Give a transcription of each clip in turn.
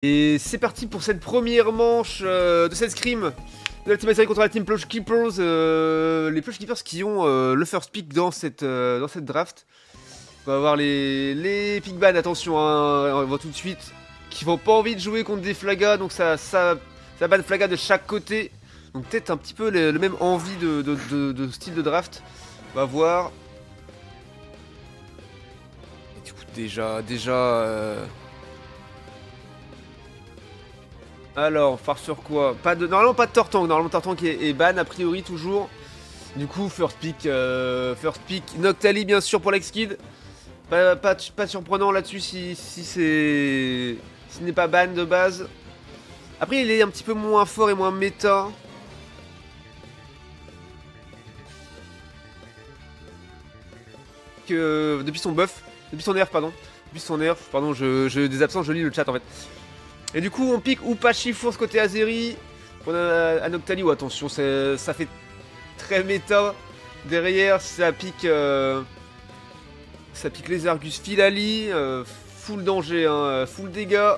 Et c'est parti pour cette première manche de cette scrim de la team Série contre la team Plush Keepers. Les Plush Keepers qui ont le first pick dans cette draft. On va avoir les pick ban, attention, hein, on voit tout de suite, qui n'ont pas envie de jouer contre des flagas, donc ça ban flaga de chaque côté. Donc peut-être un petit peu le même envie de style de draft. On va voir. Et du coup déjà... Alors, phare sur quoi? Normalement pas de Tortank, normalement Tortank est ban a priori toujours. Du coup, first pick Noctali bien sûr pour l'X-Kid. Pas surprenant là-dessus si ce n'est pas ban de base. Après, il est un petit peu moins fort et moins méta. Que depuis son buff, depuis son nerf, pardon. J'ai des absences, je lis le chat en fait. Et du coup, on pique ou pas Chifours côté Azeri. On a Noctali, ou attention, ça fait très méta. Derrière, ça pique les Argus Filali. Full danger, hein, full dégâts.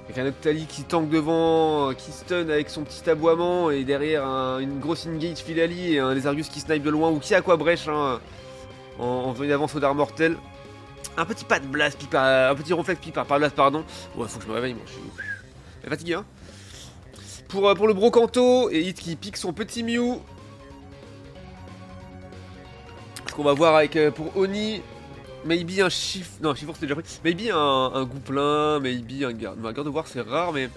Avec un Noctali qui tank devant, qui stun avec son petit aboiement. Et derrière, une grosse engage Filali et un les Argus qui snipe de loin. Ou qui a quoi brèche, hein, en venant d'avance au Dard Mortel. Un petit pas de blast, un petit reflex par blast, pardon. Ouais, faut que je me réveille, moi. Je suis fatigué, hein. Pour le Brocanto, et Hit qui pique son petit Mew. Ce qu'on va voir avec, pour Oni, maybe un Chiffre. Non, Chiffre c'était déjà pris. Maybe un Gouplin, maybe un garde. Un garde de voir, c'est rare, mais.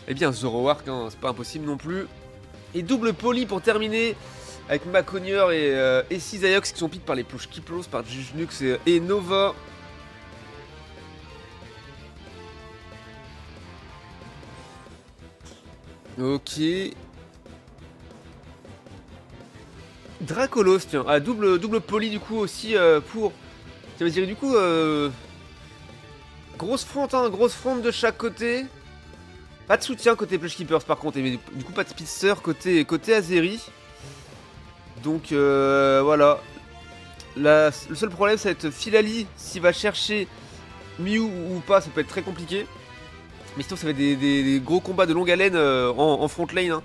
Maybe un Zoroark, hein, c'est pas impossible non plus. Et double poly pour terminer. Avec Maconier et Cisaiox qui sont piqués par les Plush Keepers, par Jujnux et Nova. Ok. Dracolos, tiens. Ah, double poly du coup aussi pour... Ça veut dire du coup... Grosse front de chaque côté. Pas de soutien côté Plush Keepers par contre. Mais du coup pas de speedster côté Azeri. Donc voilà. Le seul problème ça va être Filali. S'il va chercher Mew ou pas, ça peut être très compliqué. Mais sinon ça va être des gros combats de longue haleine en front lane, hein.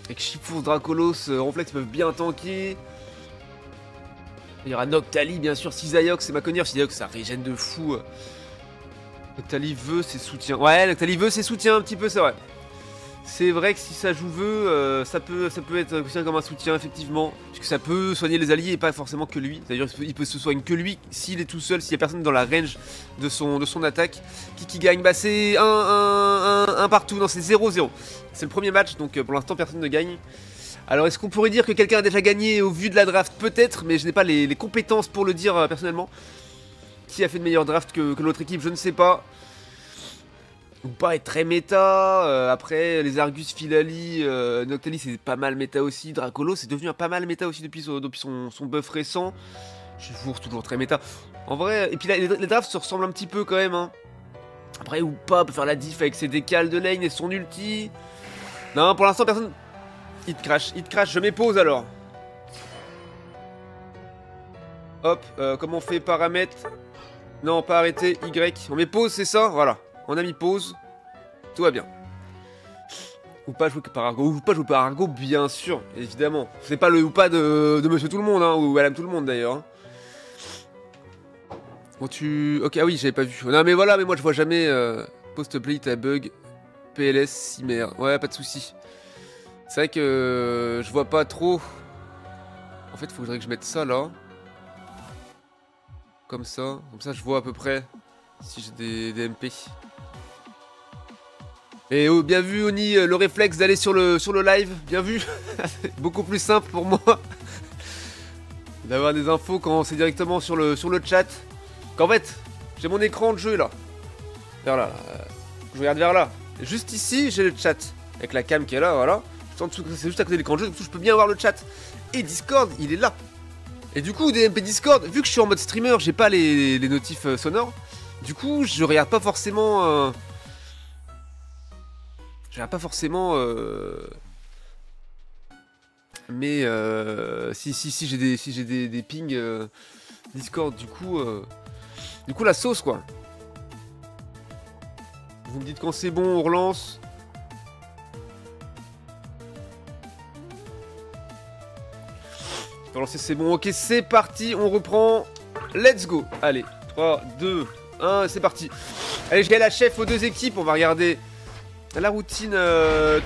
Avec Chifours, Dracolos, Ronflex peuvent bien tanker. Il y aura Noctali bien sûr, Cisaiox et Maconier. Cisaiox ça régène de fou. Noctali veut ses soutiens. Ouais, Noctali veut ses soutiens un petit peu, c'est vrai. C'est vrai que si ça joue veut, ça peut être considéré comme un soutien effectivement. Puisque ça peut soigner les alliés et pas forcément que lui. D'ailleurs il peut se soigner que lui s'il est tout seul, s'il n'y a personne dans la range de son attaque. Qui gagne? Bah c'est un partout, non c'est 0-0. C'est le premier match donc pour l'instant personne ne gagne. Alors est-ce qu'on pourrait dire que quelqu'un a déjà gagné au vu de la draft? Peut-être, mais je n'ai pas les compétences pour le dire personnellement. Qui a fait de meilleur draft que l'autre équipe, je ne sais pas. Ou pas être très méta. Après, les Argus Filali, Noctali c'est pas mal méta aussi. Dracolo c'est devenu un pas mal méta aussi depuis son buff récent. Chifours toujours très méta. En vrai, et puis là, les drafts se ressemblent un petit peu quand même, hein. Après, ou pas, peut faire la diff avec ses décals de lane et son ulti. Non, pour l'instant, personne. Hit crash, je m'épose alors. Hop, comment on fait paramètres? Non, pas arrêter, Y. On met pause, c'est ça? Voilà. On a mis pause. Tout va bien. Ou pas jouer par Argo. Ou pas jouer par Argo, bien sûr, évidemment. C'est pas le ou pas de Monsieur Tout le Monde, hein, ou Madame Tout le Monde d'ailleurs. Hein. Bon, tu. Ok, ah oui, j'avais pas vu. Non, mais voilà, mais moi je vois jamais. Post-play, t'as bug. PLS, Cimer. Ouais, pas de soucis. C'est vrai que je vois pas trop. En fait, il faudrait que je mette ça là. Comme ça je vois à peu près si j'ai des MP. Et oh, bien vu Oni, le réflexe d'aller sur le live, bien vu. Beaucoup plus simple pour moi d'avoir des infos quand c'est directement sur le chat. Qu'en fait, j'ai mon écran de jeu là. Vers là, je regarde vers là. Juste ici, j'ai le chat. Avec la cam qui est là, voilà. C'est juste à côté de l'écran de jeu, donc je peux bien voir le chat. Et Discord, il est là. Et du coup, DMP Discord, vu que je suis en mode streamer, j'ai pas les notifs sonores. Du coup, je regarde pas forcément... Mais si j'ai des pings Discord, du coup la sauce quoi. Vous me dites quand c'est bon, on relance. Relancer, c'est bon. Ok, c'est parti, on reprend. Let's go. Allez, 3, 2, 1, c'est parti. Allez, je gagne la chef aux deux équipes. On va regarder la routine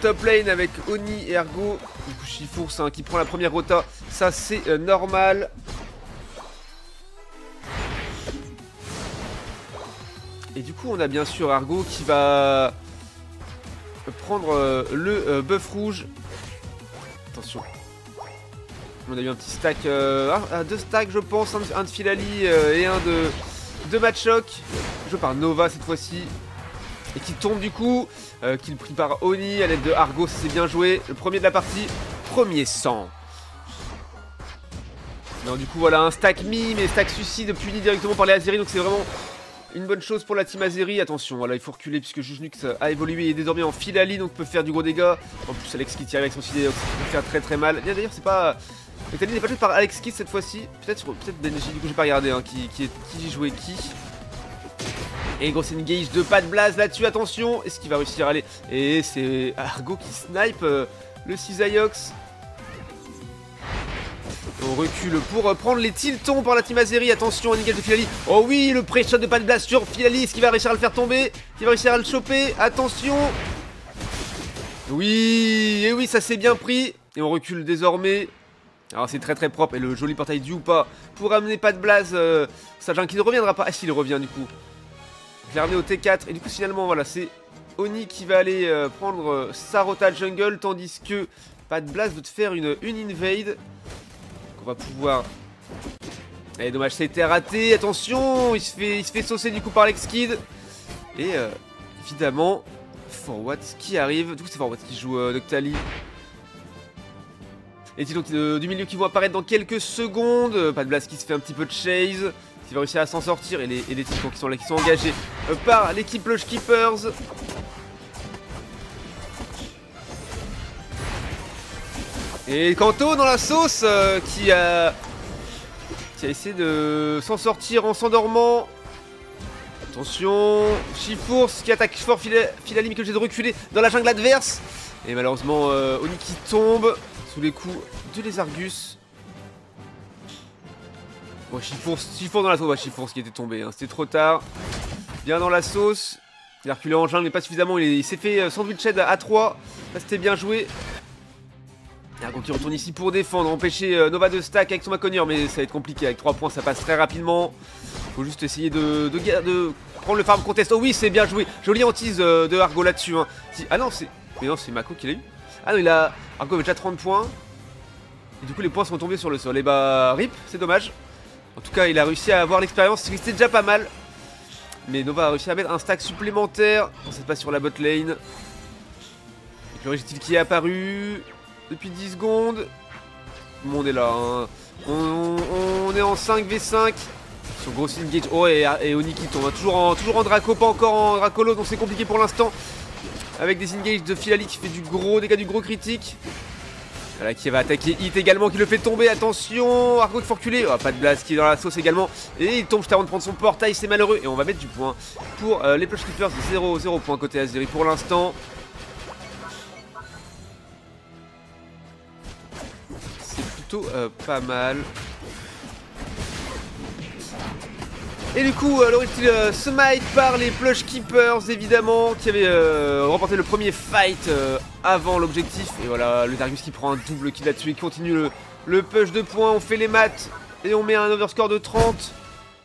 top lane avec Oni et Argo. Du coup, Chifours hein, qui prend la première rota. Ça, c'est normal. Et du coup, on a bien sûr Argo qui va prendre le buff rouge. Attention. On a eu un petit stack, deux stacks je pense, un de Filali et un de Matchlock. Joué par Nova cette fois-ci. Et qui tombe du coup, qu'il pris par Oni à l'aide de Argo, ça c'est bien joué. Le premier de la partie, premier sang. Non du coup voilà, un stack mime et stack suicide puni directement par les Azeri, donc c'est vraiment une bonne chose pour la team Azeri. Attention, voilà, il faut reculer puisque Jujnux a évolué et est désormais en Filali, donc peut faire du gros dégâts. En plus Alex qui tire avec son Sidéox, ça peut faire très très mal. D'ailleurs c'est pas... Noctali n'est pas joué par Alex Kidd cette fois-ci. Peut-être Benji, du coup j'ai pas regardé hein, qui jouait qui. Et gros engage de pas de blase là-dessus, attention. Est-ce qu'il va réussir à aller? Et c'est Argo qui snipe le Cisaiox. On recule pour prendre les tiltons par la team Azeri. Attention, un engage de Filali. Oh oui, le pré-shot de pas de blase sur Filali. Est-ce qu'il va réussir à le faire tomber? Est-ce qu'il va réussir à le choper? Attention. Oui, et oui, ça s'est bien pris. Et on recule désormais. Alors c'est très très propre. Et le joli portail du ou pas pour amener pas de blase. Sachant qu'il ne reviendra pas. Ah si, il revient du coup. Je l'ai ramené au T4. Et du coup, finalement, voilà, c'est Oni qui va aller prendre sa rota jungle. Tandis que pas de blase veut te faire une invade. On va pouvoir... Allez, dommage, ça a été raté. Attention, il se fait saucer du coup par Alex Kidd. Et évidemment, Forward qui arrive. Du coup, c'est Forward qui joue Noctali. Et donc du milieu qui vont apparaître dans quelques secondes. Pas de blast qui se fait un petit peu de chase. Qui va réussir à s'en sortir. Et les titans qui sont là, qui sont engagés par l'équipe Lush Keepers. Et Kanto dans la sauce qui a essayé de s'en sortir en s'endormant. Attention, Chifours qui attaque fort Filali, mais que j'ai de reculer dans la jungle adverse. Et malheureusement Oni qui tombe sous les coups de Lézargus. Bon, Chifours dans la sauce, ouais, Chifours qui était tombé, hein. C'était trop tard. Bien dans la sauce. Il a reculé en jungle mais pas suffisamment, il s'est fait sandwich head à 3. Là c'était bien joué. Argo qui retourne ici pour défendre, empêcher Nova de stack avec son Maconier, mais ça va être compliqué, avec 3 points ça passe très rapidement. Faut juste essayer de prendre le farm contest. Oh oui, c'est bien joué, joli hantise de Argo là-dessus hein. Ah non, mais non, c'est Mako qui l'a eu. Ah non, Argo avait déjà 30 points. Et du coup les points sont tombés sur le sol. Et bah rip, c'est dommage. En tout cas il a réussi à avoir l'expérience, c'était déjà pas mal. Mais Nova a réussi à mettre un stack supplémentaire. On sait pas sur la bot lane. Avec le Régitile qui est apparu depuis 10 secondes. Tout le monde est là hein. On est en 5v5 sur gros engage. Oh et Oni qui tombe hein. toujours en Draco, pas encore en Dracolo, donc c'est compliqué pour l'instant. Avec des engages de Filali qui fait du gros dégâts, du gros critique. Voilà, qui va attaquer Hit également, qui le fait tomber. Attention, Argo qui faut reculer. Oh, pas de blast qui est dans la sauce également. Et il tombe juste avant de prendre son portail, c'est malheureux. Et on va mettre du point pour les Plush Keepers. 0 points côté Azeri pour l'instant. C'est plutôt pas mal. Et du coup, l'original smite par les Plush Keepers, évidemment, qui avaient remporté le premier fight avant l'objectif. Et voilà, le Darius qui prend un double kill là-dessus et continue le push de points. On fait les maths et on met un overscore de 30.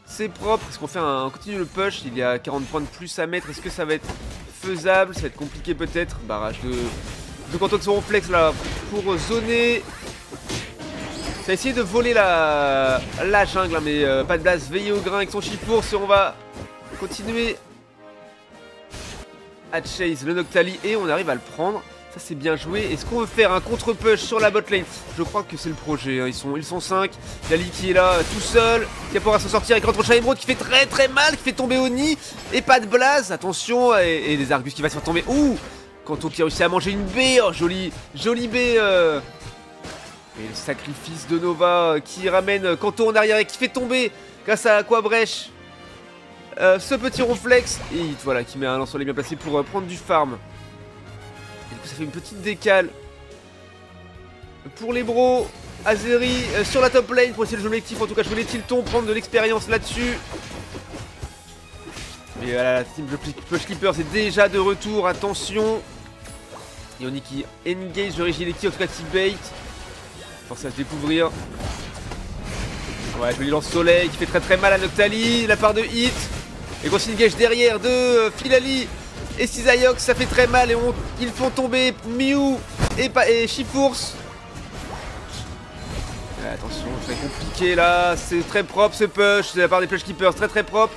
C'est propre. Est-ce qu'on fait on continue le push? Il y a 40 points de plus à mettre. Est-ce que ça va être faisable? Ça va être compliqué peut-être. Barrage de Kanto de son réflexe là pour zoner. Ça a essayé de voler la jungle, hein, mais pas de blast, veiller au grain avec son Chifours. Et on va continuer à chase le Noctali et on arrive à le prendre. Ça c'est bien joué. Est-ce qu'on veut faire un contre-push sur la bot lane? Je crois que c'est le projet, hein. Ils sont 5. Lali qui est là tout seul, qui pourra s'en sortir avec contre Emerald qui fait très très mal, qui fait tomber Oni. Et pas de blast, attention, et des Argus qui va se faire tomber. Ouh, Kanto qui a réussi à manger une baie. Oh jolie baie. Et le sacrifice de Nova qui ramène Kanto en arrière et qui fait tomber grâce à Aquabrèche ce petit ronflex. Et Hit, voilà, qui met un lance-soleil bien placé pour prendre du farm. Et du coup, ça fait une petite décale. Pour les bros, Azeri sur la top lane pour essayer de jouer l'objectif. En tout cas, je voulais Tilton prendre de l'expérience là-dessus. Et voilà, la team Push Clippers est déjà de retour. Attention. Yoni qui engage le Regileki, en tout cas qui bait. Force à se découvrir. Ouais, joli lance-soleil qui fait très mal à Noctali. La part de Hit. Et gros engage derrière de Filali et Cisaiox. Ça fait très mal et ils font tomber Mew et Chifours. Attention, très compliqué là, c'est très propre ce push, de la part des Push Keepers, très propre.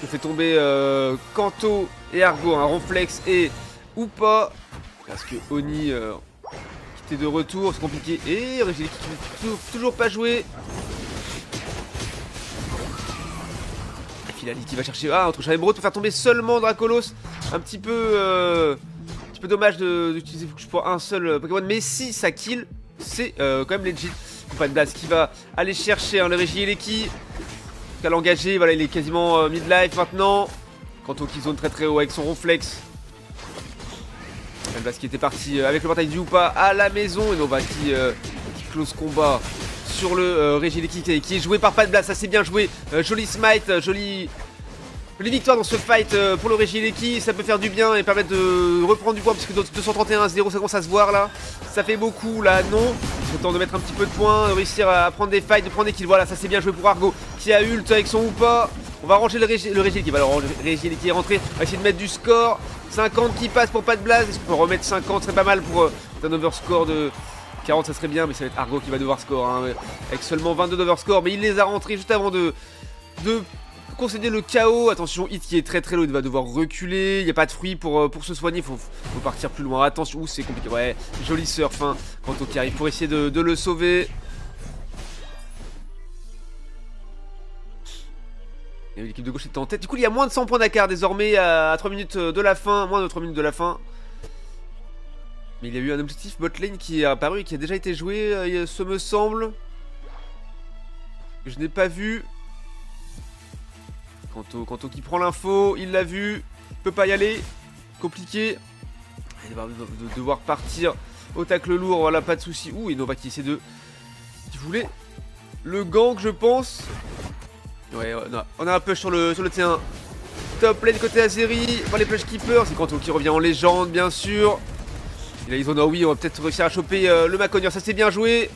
Je fais tomber Kanto et Argo, un Ronflex et ou pas. Parce que Oni qui était de retour, c'est compliqué. Et Regileki qui ne toujours pas jouer. Filali qui va chercher entre Chavebro pour faire tomber seulement Dracolos. Un petit peu dommage d'utiliser pour un seul Pokémon, mais si ça kill, c'est quand même legit. Pas de base qui va aller chercher le Regileki qui a l'engagé, voilà il est quasiment mid-life maintenant. Quant au Killzone très haut avec son Ronflex. Base qui était parti avec le portail du Upa à la maison et Nova qui close combat sur le Regileki qui est joué par Pat Blast, ça c'est bien joué, joli smite, jolie victoire dans ce fight pour le Regileki, ça peut faire du bien et permettre de reprendre du poids parce que 231-0 ça commence à se voir là, ça fait beaucoup là, non. Il est temps de mettre un petit peu de points, de réussir à prendre des fights, de prendre des kills, voilà ça c'est bien joué pour Argo qui a ult avec son Upa. On va ranger le Regileki, alors le Regileki est rentré, on va essayer de mettre du score, 50 qui passe pour Pat Blast, est-ce qu'on peut remettre 50, ce serait pas mal pour un overscore de 40 ça serait bien, mais ça va être Argo qui va devoir score hein, avec seulement 22 d'overscore, mais il les a rentrés juste avant de concéder le KO. Attention, Hit qui est très low, il va devoir reculer, il n'y a pas de fruits pour se soigner, faut partir plus loin, attention, c'est compliqué, ouais, joli surf, hein, Kanto qui arrive pour essayer de le sauver. Et l'équipe de gauche est en tête, du coup il y a moins de 100 points d'écart désormais à 3 minutes de la fin, moins de 3 minutes de la fin. Mais il y a eu un objectif botlane qui est apparu et qui a déjà été joué, ce me semble. Je n'ai pas vu. Kanto qui prend l'info, il l'a vu, il peut pas y aller, compliqué. Il va devoir partir au tacle lourd, voilà, pas de soucis. Ouh, et Nova qui essaie qui voulait le gank, je pense. Ouais, on a un push sur le T1. Top lane côté Azeri, par les Push Keepers, c'est Kanto qui revient en légende, bien sûr. Et là, ils ont, oui, on va peut-être réussir à choper le Maconier, ça c'est bien joué.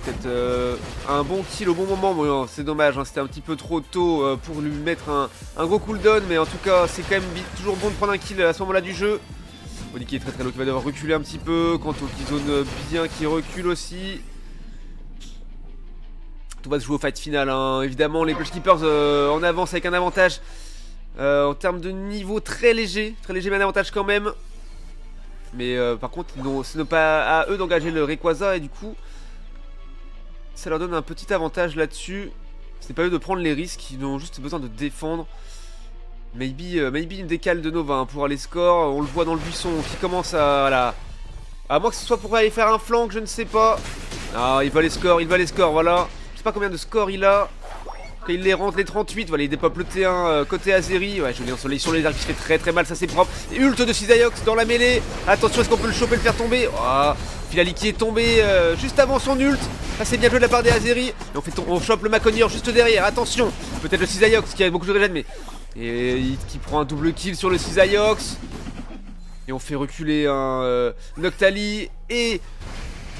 Peut-être un bon kill au bon moment, bon, c'est dommage, hein, c'était un petit peu trop tôt pour lui mettre un gros cooldown, mais en tout cas c'est quand même toujours bon de prendre un kill à ce moment là du jeu. Oni qui est très low, qui va devoir reculer un petit peu, quant au Killzone bien qui recule aussi. Tout va se jouer au fight final, hein. Évidemment les Push Keepers en avance avec un avantage en termes de niveau très léger mais un avantage quand même. Mais par contre ce n'est pas à eux d'engager le Rayquaza et du coup ça leur donne un petit avantage là-dessus. C'est pas eux de prendre les risques, ils ont juste besoin de défendre. Maybe une décale de Nova hein, pour aller score. On le voit dans le buisson qui commence à... Voilà. À moins que ce soit pour aller faire un flank, je ne sais pas. Ah, il va les scores, voilà. Je sais pas combien de scores il a. Quand il les rentre, les 38, voilà, il dépop le T1 côté Azeri. Ouais, joli ensoleil sur les arcs qui fait très mal, ça c'est propre. Et ult de Cisaiox dans la mêlée. Attention, est-ce qu'on peut le choper, le faire tomber? Oh, Filali qui est tombé juste avant son ult. Ça c'est bien joué de la part des Azeri. Et on chope le Maconier juste derrière. Attention, peut-être le Cisaiox qui a beaucoup de régène, mais... Et qui prend un double kill sur le Cisaiox. Et on fait reculer un Noctali et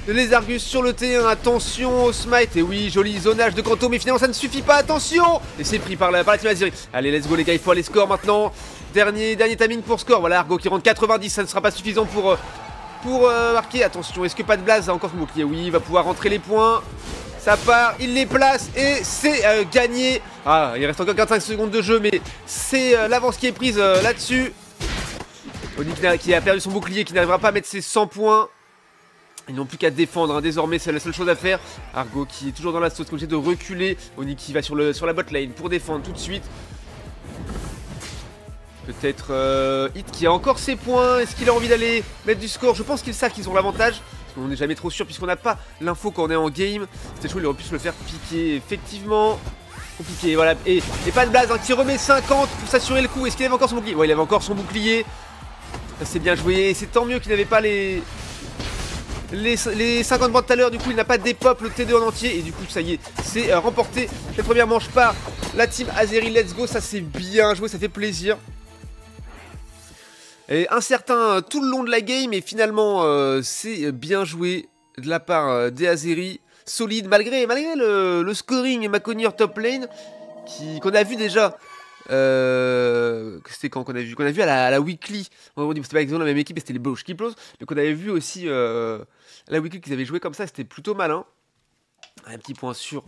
les Argus sur le T1. Attention au smite. Et oui, joli zonage de Kanto, mais finalement ça ne suffit pas. Attention. Et c'est pris par la team Azeri. Allez, let's go les gars, il faut aller score maintenant. Dernier timing pour score. Voilà, Argo qui rentre 90, ça ne sera pas suffisant pour marquer. Attention, est-ce que pas de Blaze a encore son bouclier? Oui, il va pouvoir rentrer les points. Ça part, il les place et c'est gagné. Ah, il reste encore 45 secondes de jeu, mais c'est l'avance qui est prise là-dessus. Oni qui a perdu son bouclier, qui n'arrivera pas à mettre ses 100 points. Ils n'ont plus qu'à défendre, hein. Désormais c'est la seule chose à faire. Argo qui est toujours dans la sauce, qui est obligé de reculer. Oni qui va sur la bot lane pour défendre tout de suite. Peut-être Hit qui a encore ses points. Est-ce qu'il a envie d'aller mettre du score? Je pense qu'ils savent qu'ils ont l'avantage. On n'est jamais trop sûr puisqu'on n'a pas l'info quand on est en game. C'était chaud, il aurait pu se le faire piquer. Effectivement. compliqué, voilà. Et pas de blaze, hein, qui remet 50 pour s'assurer le coup. Est-ce qu'il avait encore son bouclier? Ouais, il avait encore son bouclier. Ça c'est bien joué. C'est tant mieux qu'il n'avait pas les 50 bandes tout à l'heure. Du coup, il n'a pas dépop le T2 en entier. Et du coup, ça y est, c'est remporté. Cette première manche par la team Azeri. Let's go, ça c'est bien joué, ça fait plaisir. Et incertain tout le long de la game. Et finalement, c'est bien joué de la part des Azeri. Solide, malgré le scoring Maconier top lane qu'on a vu déjà. C'était quand qu'on a vu à la weekly. C'était pas exactement la même équipe, c'était les Blush Kiplos. Donc on avait vu aussi la weekly qu'ils avaient joué comme ça, c'était plutôt malin. Un petit point sur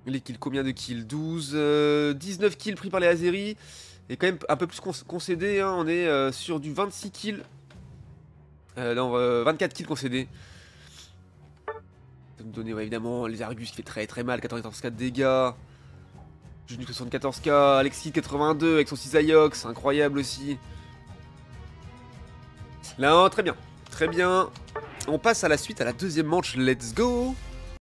les kills. Combien de kills? 12, 19 kills pris par les Azeri. Et quand même un peu plus concédé, hein. On est sur du 26 kills. Non, 24 kills concédés. Ça nous donner évidemment les Argus qui fait très très mal, 94k de dégâts. Junu 74k, Alexis 82 avec son Cisaiox, incroyable aussi. Là, très bien, très bien. On passe à la suite, à la deuxième manche, let's go.